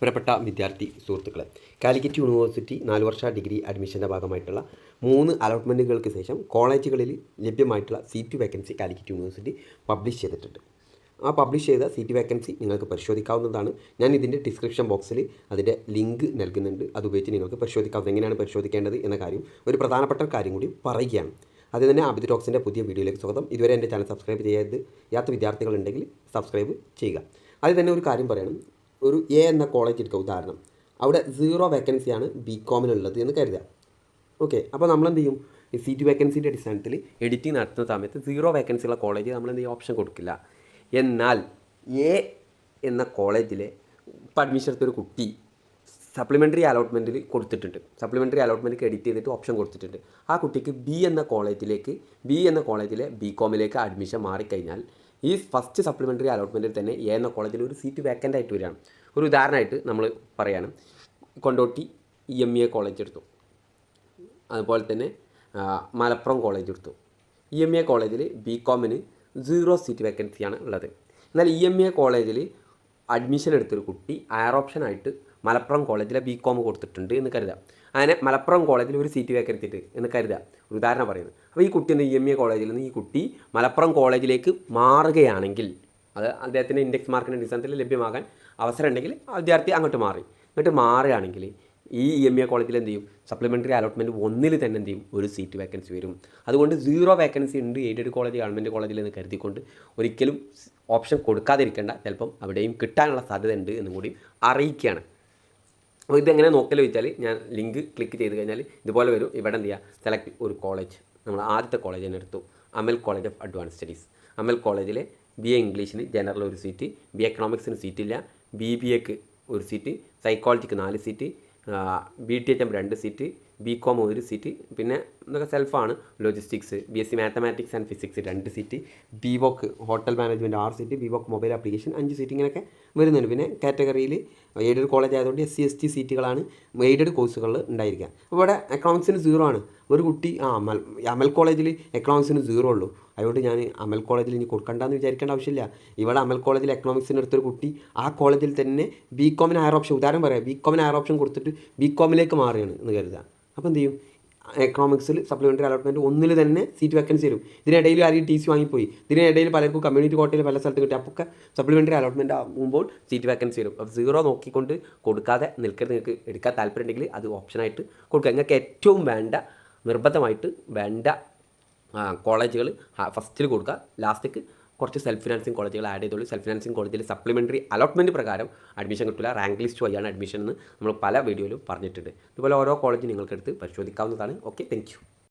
പ്രിയപ്പെട്ട വിദ്യാർത്ഥി സുഹൃത്തുക്കളെ, കാലിക്കറ്റ് യൂണിവേഴ്സിറ്റി 4 വർഷ ഡിഗ്രി അഡ്മിഷൻ്റെ ഭാഗമായിട്ടുള്ള 3 അലോട്ട്മെൻറ്റുകൾക്ക് ശേഷം കോളേജുകളിൽ ലഭ്യമായിട്ടുള്ള seat vacancy Calicut university publish ചെയ്തിട്ടുണ്ട്. ആ പബ്ലിഷ് ചെയ്ത സീറ്റ് വേക്കൻസി നിങ്ങൾക്ക് പരിശോധിക്കാവുന്നതാണ്. ഞാൻ ഇതിൻ്റെ ഡിസ്ക്രിപ്ഷൻ ബോക്സിൽ അതിൻ്റെ ലിങ്ക് നൽകുന്നുണ്ട്. അതുപയോഗിച്ച് നിങ്ങൾക്ക് പരിശോധിക്കാവുന്നത്. എങ്ങനെയാണ് പരിശോധിക്കേണ്ടത് എന്ന കാര്യം, ഒരു പ്രധാനപ്പെട്ട കാര്യം കൂടി പറയുകയാണ്. അത് തന്നെ ആബിദ് ടോക്സിൻ്റെ പുതിയ വീഡിയോയിലേക്ക് സ്വാഗതം. ഇതുവരെ എൻ്റെ ചാനൽ സബ്സ്ക്രൈബ് ചെയ്യാത്ത വിദ്യാർത്ഥികളുണ്ടെങ്കിൽ സബ്സ്ക്രൈബ് ചെയ്യുക. അതിൽ തന്നെ ഒരു കാര്യം പറയണം. ഒരു എ എന്ന കോളേജ് എടുക്കുക ഉദാഹരണം. അവിടെ 0 വേക്കൻസിയാണ് ബികോമിനുള്ളത് എന്ന് കരുതുക. ഓക്കെ, അപ്പോൾ നമ്മളെന്ത് ചെയ്യും? ഈ സീറ്റ് വേക്കൻസിൻ്റെ അടിസ്ഥാനത്തിൽ എഡിറ്റിംഗ് നടത്തുന്ന സമയത്ത് 0 വേക്കൻസിയുള്ള കോളേജ് നമ്മളെന്ത് ചെയ്യും? ഓപ്ഷൻ കൊടുക്കില്ല. എന്നാൽ എ എന്ന കോളേജിലെ ഇപ്പോൾ അഡ്മിഷൻ എടുത്തൊരു കുട്ടി സപ്ലിമെൻ്ററി അലോട്ട്മെൻറ്റിൽ കൊടുത്തിട്ടുണ്ട്. സപ്ലിമെൻ്ററി അലോട്ട്മെൻറ്റ് എഡിറ്റ് ചെയ്തിട്ട് ഓപ്ഷൻ കൊടുത്തിട്ടുണ്ട്. ആ കുട്ടിക്ക് ബി എന്ന കോളേജിലെ ബികോമിലേക്ക് അഡ്മിഷൻ മാറിക്കഴിഞ്ഞാൽ ഈ ഫസ്റ്റ് സപ്ലിമെൻ്ററി അലോട്ട്മെൻറ്റിൽ തന്നെ എ എന്ന കോളേജിൽ ഒരു സീറ്റ് വേക്കൻ്റ് ആയിട്ട് വരികയാണ്. ഒരു ഉദാഹരണമായിട്ട് നമ്മൾ പറയുകയാണ്, കൊണ്ടോട്ടി EMA കോളേജ് എടുത്തു, അതുപോലെ തന്നെ മലപ്പുറം കോളേജ് എടുത്തു. EMA കോളേജിൽ ബികോമിന് 0 സീറ്റ് വേക്കൻസിയാണ് ഉള്ളത്. എന്നാൽ EMA കോളേജിൽ അഡ്മിഷൻ എടുത്തൊരു കുട്ടി ഹയർ ഓപ്ഷനായിട്ട് മലപ്പുറം കോളേജിലെ ബികോം കൊടുത്തിട്ടുണ്ട് എന്ന് കരുതാം. അങ്ങനെ മലപ്പുറം കോളേജിൽ ഒരു സീറ്റ് വേക്കൻസി ഉണ്ട് എന്ന് കരുതാം, ഒരു ഉദാഹരണം പറയുന്നത്. അപ്പോൾ ഈ കുട്ടി EMA കോളേജിൽ നിന്ന് ഈ കുട്ടി മലപ്പുറം കോളേജിലേക്ക് മാറുകയാണെങ്കിൽ, അത് അദ്ദേഹത്തിൻ്റെ ഇൻഡെക്സ് മാർക്കിൻ്റെ അടിസ്ഥാനത്തിൽ ലഭ്യമാകാൻ അവസരം ഉണ്ടെങ്കിൽ വിദ്യാർത്ഥി അങ്ങോട്ട് മാറുകയാണെങ്കിൽ ഈ EMA കോളേജിൽ എന്ത് ചെയ്യും? സപ്ലിമെൻ്ററി അലോട്ട്മെൻറ്റ് 1 തന്നെ എന്ത് ചെയ്യും? ഒരു സീറ്റ് വേക്കൻസി വരും. അതുകൊണ്ട് 0 വേക്കൻസി ഉണ്ട് എയ്ഡഡ് കോളേജ് ഗവൺമെൻറ് കോളേജിൽ എന്ന് കരുതിക്കൊണ്ട് ഒരിക്കലും ഓപ്ഷൻ കൊടുക്കാതിരിക്കേണ്ട. ചിലപ്പം അവിടെയും കിട്ടാനുള്ള സാധ്യത ഉണ്ട് എന്നും കൂടി അറിയിക്കുകയാണ്. അപ്പോൾ ഇതെങ്ങനെ നോക്കൽ വെച്ചാൽ, ഞാൻ ലിങ്ക് ക്ലിക്ക് ചെയ്ത് കഴിഞ്ഞാൽ ഇതുപോലെ വരും. ഇവിടെ എന്ത് ചെയ്യുക? സെലക്ട് ഒരു കോളേജ്. നമ്മൾ ആദ്യത്തെ കോളേജ് തന്നെ എടുത്തു, അമൽ കോളേജ് ഓഫ് അഡ്വാൻസ് സ്റ്റഡീസ്. അമൽ കോളേജിലെ BA ഇംഗ്ലീഷിന് ജനറൽ ഒരു സീറ്റ്, BA എക്കണോമിക്സിന് സീറ്റില്ല, BBAക്ക് ഒരു സീറ്റ്, സൈക്കോളജിക്ക് 4 seat, BTHM 2 seat, BCom 1 seat, പിന്നെ ഇതൊക്കെ സെൽഫാണ്, logistics, BSc mathematics and physics 2 seat, BVOC hotel management 6 seat, BVOC mobile application 5 seat, ഇങ്ങനെയൊക്കെ വരുന്നുണ്ട്. പിന്നെ കാറ്റഗറിയിൽ എയ്ഡഡ് കോളേജ് ആയതുകൊണ്ട് SC ST സീറ്റുകളാണ് എയ്ഡഡ് കോഴ്സുകളിൽ ഉണ്ടായിരിക്കുക. അപ്പോൾ ഇവിടെ എക്കണോമിക്സിന് 0 ആണ്. ഒരു കുട്ടി അമൽ കോളേജിൽ എക്കണോമിക്സിന് 0 ഉള്ളൂ, അതുകൊണ്ട് ഞാൻ അമൽ കോളേജിൽ ഇനി കൊടുക്കണ്ടെന്ന് വിചാരിക്കേണ്ട ആവശ്യമില്ല. ഇവിടെ അമൽ കോളേജിൽ എക്കണോമിക്സിന് എടുത്തൊരു കുട്ടി ആ കോളേജിൽ തന്നെ ബികോമിന് ഹയർ ഓപ്ഷൻ, ഉദാഹരണം പറയാം, ബികോമിന് ഹയർ ഓപ്ഷൻ കൊടുത്തിട്ട് ബികോമിലേക്ക് മാറുകയാണ് എന്ന് കരുതുക. അപ്പോൾ എന്ത് ചെയ്യും? എക്കണോമിക്സിൽ സപ്ലിമെൻ്ററി അലോട്ട്മെൻറ്റ് 1 തന്നെ സീറ്റ് വേക്കൻസി വരും. ഇതിനിടയിൽ ആരെയും TC വാങ്ങിപ്പോയി, ഇതിനിടയിൽ പലർക്കും കമ്മ്യൂണിറ്റി കോട്ടയിൽ പല സ്ഥലത്ത് കിട്ടി. അപ്പോൾ സപ്ലിമെൻ്ററി അലോട്ട്മെൻറ്റ് ആകുമ്പോൾ സീറ്റ് വേക്കൻസി വരും. അപ്പോൾ 0 നോക്കിക്കൊണ്ട് കൊടുക്കാതെ നിൽക്കരുത്. നിങ്ങൾക്ക് എടുക്കാൻ താല്പര്യം ഉണ്ടെങ്കിൽ അത് ഓപ്ഷനായിട്ട് കൊടുക്കുക. നിങ്ങൾക്ക് ഏറ്റവും നിർബന്ധമായിട്ട് വേണ്ട കോളേജുകൾ ഫസ്റ്റിൽ കൊടുക്കുക. ലാസ്റ്റേക്ക് കുറച്ച് സെൽഫ് ഫിനാൻസിങ് കോളേജുകൾ ആഡ് ചെയ്തോളൂ. സെൽഫ് ഫിനാൻസിങ് കോളേജിൽ സപ്ലിമെൻ്ററി അലോട്ട്മെൻറ്റ് പ്രകാരം അഡ്മിഷൻ കിട്ടില്ല. റാങ്ക് ലിസ്റ്റ് വഴിയാണ് അഡ്മിഷൻ എന്ന് നമ്മൾ പല വീഡിയോയിലും പറഞ്ഞിട്ടുണ്ട്. ഇതുപോലെ ഓരോ കോളേജ് നിങ്ങൾക്കെടുത്ത് പരിശോധിക്കാവുന്നതാണ്. Okay, thank you.